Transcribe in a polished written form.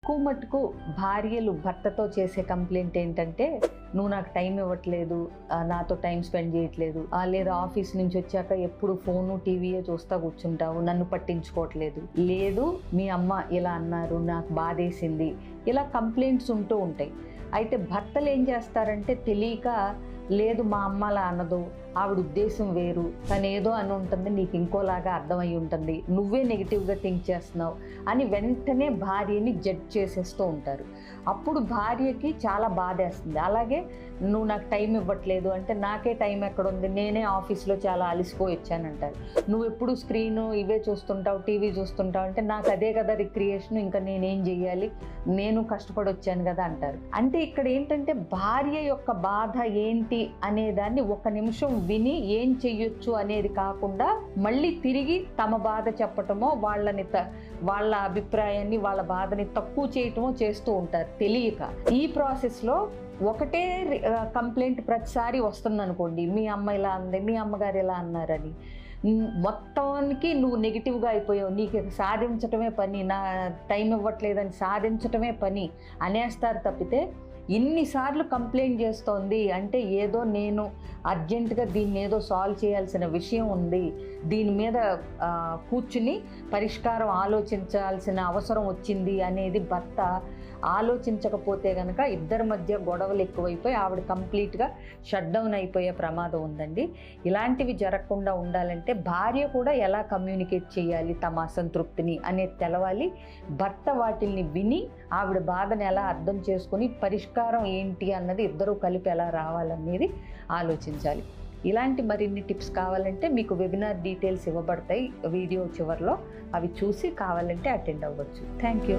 ఎక్కువ మటుకు భార్యలు భర్తతో చేసే కంప్లైంట్ ఏంటంటే, నువ్వు నాకు టైం ఇవ్వట్లేదు, నాతో టైం స్పెండ్ చేయట్లేదు, లేదా ఆఫీస్ నుంచి వచ్చాక ఎప్పుడు ఫోను టీవీయే చూస్తా కూర్చుంటావు, నన్ను పట్టించుకోవట్లేదు, లేదు మీ అమ్మ ఇలా అన్నారు నాకు బాధేసింది, ఇలా కంప్లైంట్స్ ఉంటూ ఉంటాయి. అయితే భర్తలు ఏం చేస్తారంటే తెలియక, లేదు మా అమ్మ అలా అన్నదు, ఆవిడ ఉద్దేశం వేరు, తను ఏదో అని ఉంటుంది, నీకు ఇంకోలాగా అర్థమై ఉంటుంది, నువ్వే నెగిటివ్గా థింక్ చేస్తున్నావు అని వెంటనే భార్యని జడ్జ్ చేసేస్తూ ఉంటారు. అప్పుడు భార్యకి చాలా బాధేస్తుంది. అలాగే నువ్వు నాకు టైం ఇవ్వట్లేదు అంటే, నాకే టైం ఎక్కడుంది, నేనే ఆఫీస్లో చాలా అలసిపోయి వచ్చానంటారు. నువ్వు ఎప్పుడు స్క్రీను ఇవే చూస్తుంటావు, టీవీ చూస్తుంటావు అంటే, నాకు అదే కదా రిక్రియేషన్, ఇంకా నేనేం చెయ్యాలి, నేను కష్టపడి వచ్చాను కదా అంటారు. అంటే ఇక్కడ ఏంటంటే భార్య యొక్క బాధ ఏంటి అనేదాన్ని ఒక నిమిషం విని ఏం చెయ్యొచ్చు అనేది కాకుండా మళ్ళీ తిరిగి తమ బాధ చెప్పటమో, వాళ్ళ అభిప్రాయాన్ని వాళ్ళ బాధని తక్కువ చేయటమో చేస్తూ ఉంటారు తెలియక. ఈ ప్రాసెస్లో ఒకటే కంప్లైంట్ ప్రతిసారి వస్తుంది అనుకోండి, మీ అమ్మ ఇలా అంది, మీ అమ్మగారు ఇలా అన్నారని, మొత్తానికి నువ్వు నెగిటివ్గా అయిపోయావు, నీకు సాధించటమే పని, నా టైం ఇవ్వట్లేదని సాధించటమే పని అనేస్తారు తప్పితే, ఇన్నిసార్లు కంప్లైంట్ చేస్తోంది అంటే ఏదో నేను అర్జెంటుగా దీన్ని ఏదో సాల్వ్ చేయాల్సిన విషయం ఉంది, దీని మీద కూర్చుని పరిష్కారం ఆలోచించాల్సిన అవసరం వచ్చింది అనేది భర్త ఆలోచించకపోతే కనుక ఇద్దరి మధ్య గొడవలు ఎక్కువైపోయి ఆవిడ కంప్లీట్గా షట్ డౌన్ అయిపోయే ప్రమాదం ఉందండి. ఇలాంటివి జరగకుండా ఉండాలంటే భార్య కూడా ఎలా కమ్యూనికేట్ చేయాలి తమ అసంతృప్తిని అనేది తెలవాలి. భర్త వాటిల్ని విని ఆవిడ బాధను ఎలా అర్థం చేసుకొని పరిష్కారం ఏంటి అన్నది ఇద్దరూ కలిపి ఎలా రావాలనేది ఆలోచించాలి. ఇలాంటి మరిన్ని టిప్స్ కావాలంటే మీకు వెబినార్ డీటెయిల్స్ ఇవ్వబడతాయి వీడియో చివరిలో, అవి చూసి కావాలంటే అటెండ్ అవ్వచ్చు. Thank you.